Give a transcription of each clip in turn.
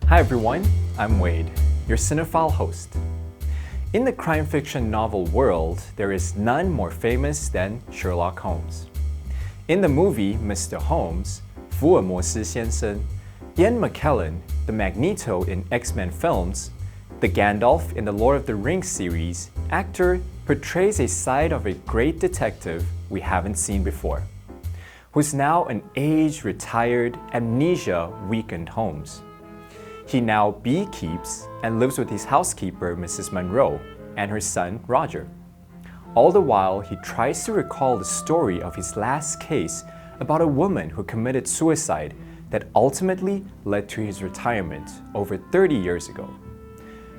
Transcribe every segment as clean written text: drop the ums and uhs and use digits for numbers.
Hi everyone, I'm Wade, your cinephile host. In the crime fiction novel world, there is none more famous than Sherlock Holmes. In the movie Mr. Holmes, 福尔摩斯先生, Ian McKellen, the Magneto in X-Men films, the Gandalf in the Lord of the Rings series, actor portrays a side of a great detective we haven't seen before, who's now an aged, retired, amnesia-weakened Holmes. He now beekeeps and lives with his housekeeper, Mrs. Monroe, and her son, Roger. All the while, he tries to recall the story of his last case about a woman who committed suicide that ultimately led to his retirement over 30 years ago.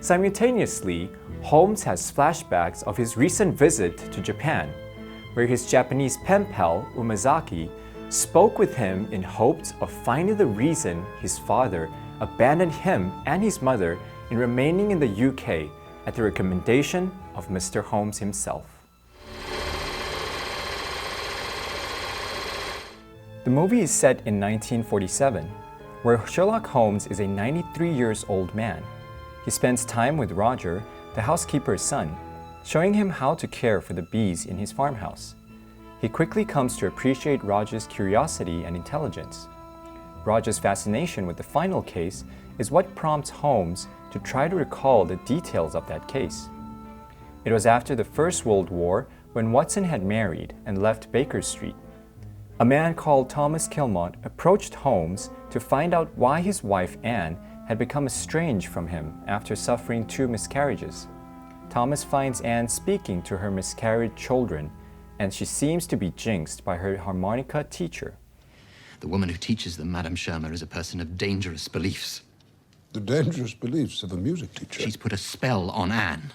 Simultaneously, Holmes has flashbacks of his recent visit to Japan, where his Japanese pen pal, Umezaki, spoke with him in hopes of finding the reason his father abandoned him and his mother in remaining in the UK at the recommendation of Mr. Holmes himself. The movie is set in 1947, where Sherlock Holmes is a 93-year-old man. He spends time with Roger, the housekeeper's son, showing him how to care for the bees in his farmhouse. He quickly comes to appreciate Roger's curiosity and intelligence. Roger's fascination with the final case is what prompts Holmes to try to recall the details of that case. It was after the First World War when Watson had married and left Baker Street. A man called Thomas Kilmont approached Holmes to find out why his wife Anne had become estranged from him after suffering 2 miscarriages. Thomas finds Anne speaking to her miscarried children, and she seems to be jinxed by her harmonica teacher. The woman who teaches them, Madame Shermer, is a person of dangerous beliefs. The dangerous beliefs of a music teacher? She's put a spell on Anne,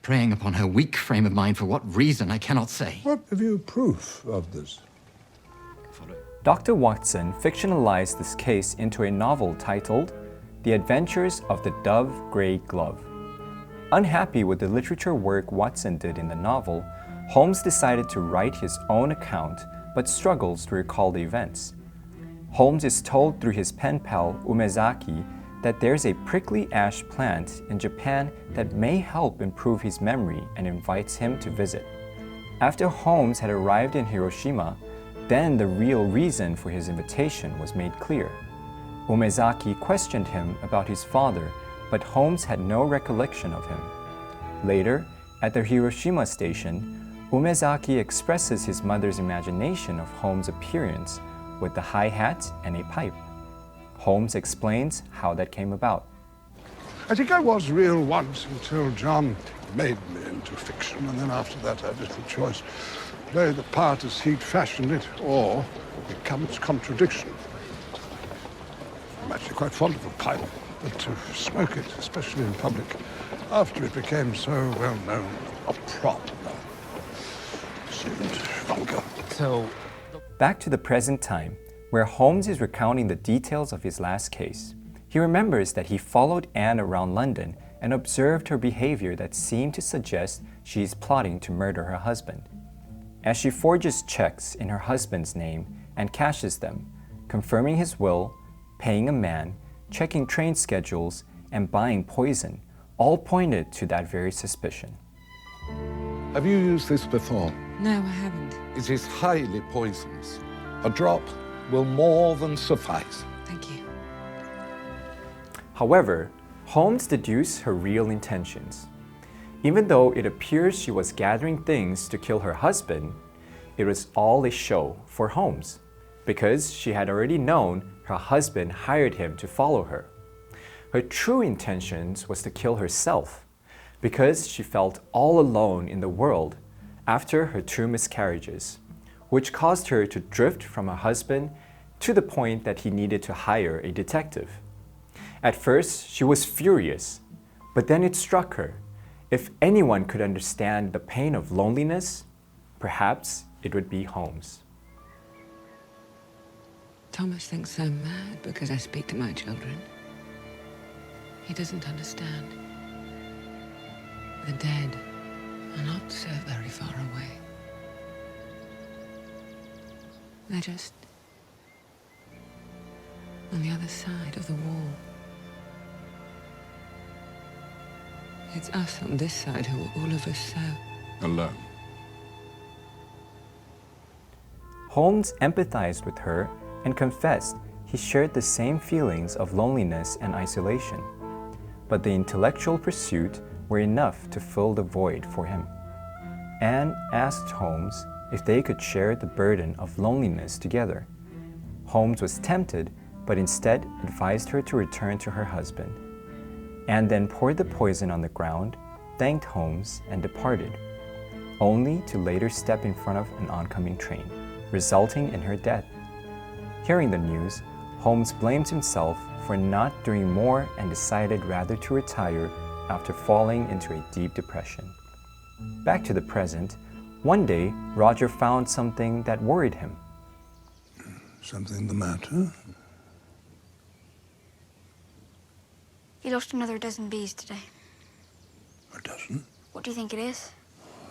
preying upon her weak frame of mind for what reason I cannot say. What have you proof of this? Dr. Watson fictionalized this case into a novel titled The Adventures of the Dove-Gray Glove. Unhappy with the literature work Watson did in the novel, Holmes decided to write his own account but struggles to recall the events. Holmes is told through his pen pal Umezaki that there's a prickly ash plant in Japan that may help improve his memory and invites him to visit. After Holmes had arrived in Hiroshima, then the real reason for his invitation was made clear. Umezaki questioned him about his father, but Holmes had no recollection of him. Later, at the Hiroshima station, Umezaki expresses his mother's imagination of Holmes' appearance with the hi-hat and a pipe. Holmes explains how that came about. I think I was real once until John made me into fiction, and then after that I had little choice. Play the part as he'd fashioned it, or become its contradiction. I'm actually quite fond of a pipe, but to smoke it, especially in public, after it became so well known, a prop, seemed vulgar. So, back to the present time, where Holmes is recounting the details of his last case. He remembers that he followed Anne around London and observed her behavior that seemed to suggest she is plotting to murder her husband. As she forges checks in her husband's name and cashes them, confirming his will, paying a man, checking train schedules, and buying poison, all pointed to that very suspicion. Have you used this before? No, I haven't. It is highly poisonous. A drop will more than suffice. Thank you. However, Holmes deduced her real intentions. Even though it appears she was gathering things to kill her husband, it was all a show for Holmes, because she had already known her husband hired him to follow her. Her true intentions was to kill herself, because she felt all alone in the world after her 2 miscarriages, which caused her to drift from her husband to the point that he needed to hire a detective. At first, she was furious, but then it struck her. If anyone could understand the pain of loneliness, perhaps it would be Holmes. Thomas thinks I'm mad because I speak to my children. He doesn't understand. The dead are not so very far away. They're just on the other side of the wall. It's us on this side who are all of us so Alone. Holmes empathized with her and confessed he shared the same feelings of loneliness and isolation, but the intellectual pursuit were enough to fill the void for him. Anne asked Holmes if they could share the burden of loneliness together. Holmes was tempted, but instead advised her to return to her husband. Anne then poured the poison on the ground, thanked Holmes, and departed, only to later step in front of an oncoming train, resulting in her death. Hearing the news, Holmes blamed himself for not doing more and decided rather to retire after falling into a deep depression. Back to the present, one day Roger found something that worried him. Something the matter? He lost another dozen bees today. A dozen? What do you think it is?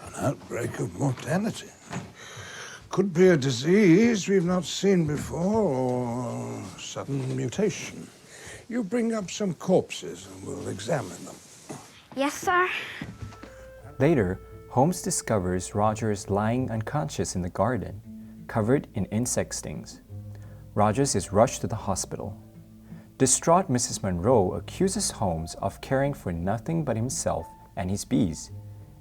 An outbreak of mortality. Could be a disease we've not seen before, or sudden mutation. You bring up some corpses and we'll examine them. Yes, sir. Later, Holmes discovers Rogers lying unconscious in the garden, covered in insect stings. Rogers is rushed to the hospital. Distraught Mrs. Monroe accuses Holmes of caring for nothing but himself and his bees,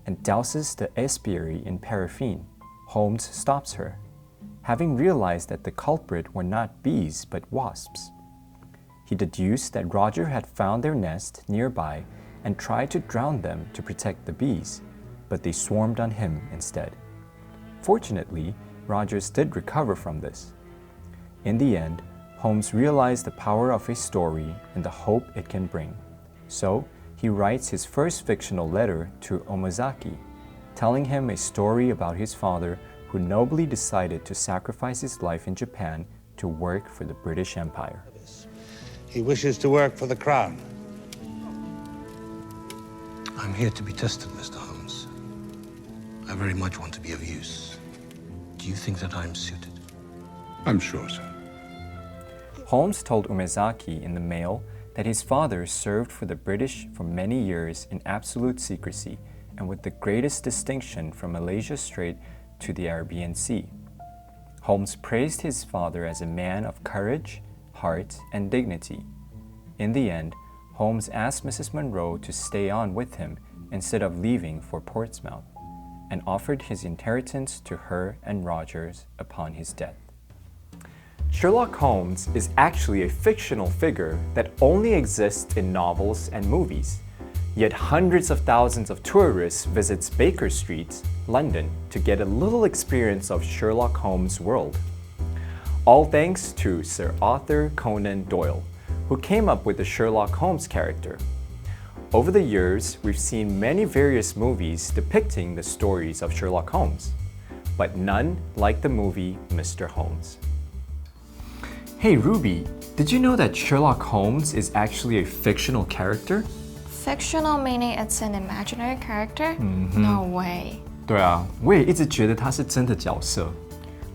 and douses the aspiary in paraffin. Holmes stops her, having realized that the culprit were not bees but wasps. He deduced that Roger had found their nest nearby and tried to drown them to protect the bees, but they swarmed on him instead. Fortunately, Rogers did recover from this. In the end, Holmes realized the power of his story and the hope it can bring. So, he writes his first fictional letter to Omazaki, telling him a story about his father who nobly decided to sacrifice his life in Japan to work for the British Empire. He wishes to work for the Crown. I'm here to be tested, Mr. Holmes. I very much want to be of use. Do you think that I'm suited? I'm sure, sir. Holmes told Umezaki in the mail that his father served for the British for many years in absolute secrecy and with the greatest distinction from Malaysia Strait to the Arabian Sea. Holmes praised his father as a man of courage, heart, and dignity. In the end, Holmes asked Mrs. Monroe to stay on with him instead of leaving for Portsmouth, and offered his inheritance to her and Rogers upon his death. Sherlock Holmes is actually a fictional figure that only exists in novels and movies. Yet hundreds of thousands of tourists visit Baker Street, London, to get a little experience of Sherlock Holmes' world. All thanks to Sir Arthur Conan Doyle, who came up with the Sherlock Holmes character. Over the years, we've seen many various movies depicting the stories of Sherlock Holmes, but none like the movie Mr. Holmes. Hey Ruby, did you know that Sherlock Holmes is actually a fictional character? Fictional meaning it's an imaginary character? No way. 对啊，我也一直觉得他是真的角色。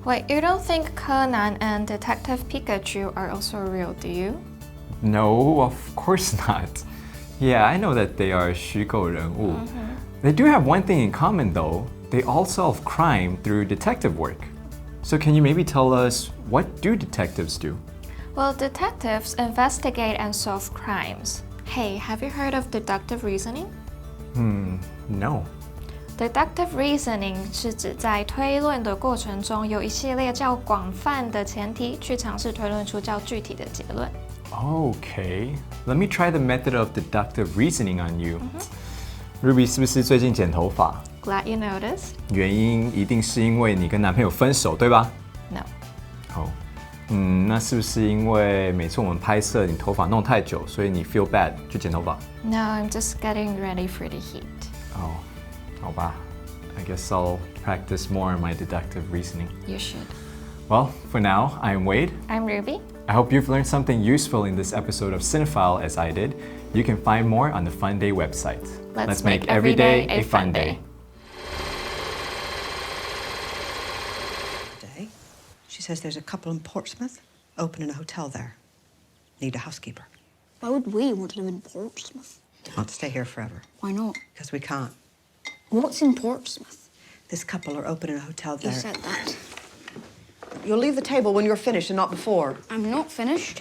Wait, you don't think Conan and Detective Pikachu are also real, do you? No, of course not. Yeah, I know that they are 虚构人物. They do have one thing in common though. They all solve crime through detective work. So can you maybe tell us, what do detectives do? Well, detectives investigate and solve crimes. Hey, have you heard of deductive reasoning? No. Deductive reasoning 是指在推论的过程中有一系列较广泛的前提去尝试推论出较具体的结论。 Okay, let me try the method of deductive reasoning on you. Ruby 是不是最近剪头发？ Glad you noticed. 原因一定是因为你跟男朋友分手，对吧？ No. 好，那是不是因为每次我们拍摄你头发弄太久，所以你 feel bad 去剪头发？ No, I'm just getting ready for the heat. 哦，好吧。I guess I'll practice more on my deductive reasoning. You should. Well, for now, I am Wade. I'm Ruby. I hope you've learned something useful in this episode of Cinephile as I did. You can find more on the FUNDAY website. Let's make every day a fun day. Day. She says there's a couple in Portsmouth opening a hotel there. Need a housekeeper. Why would we want to live in Portsmouth? Want to stay here forever. Why not? Because we can't. What's in Portsmouth? This couple are opening a hotel there. You said that. You'll leave the table when you're finished and not before. I'm not finished.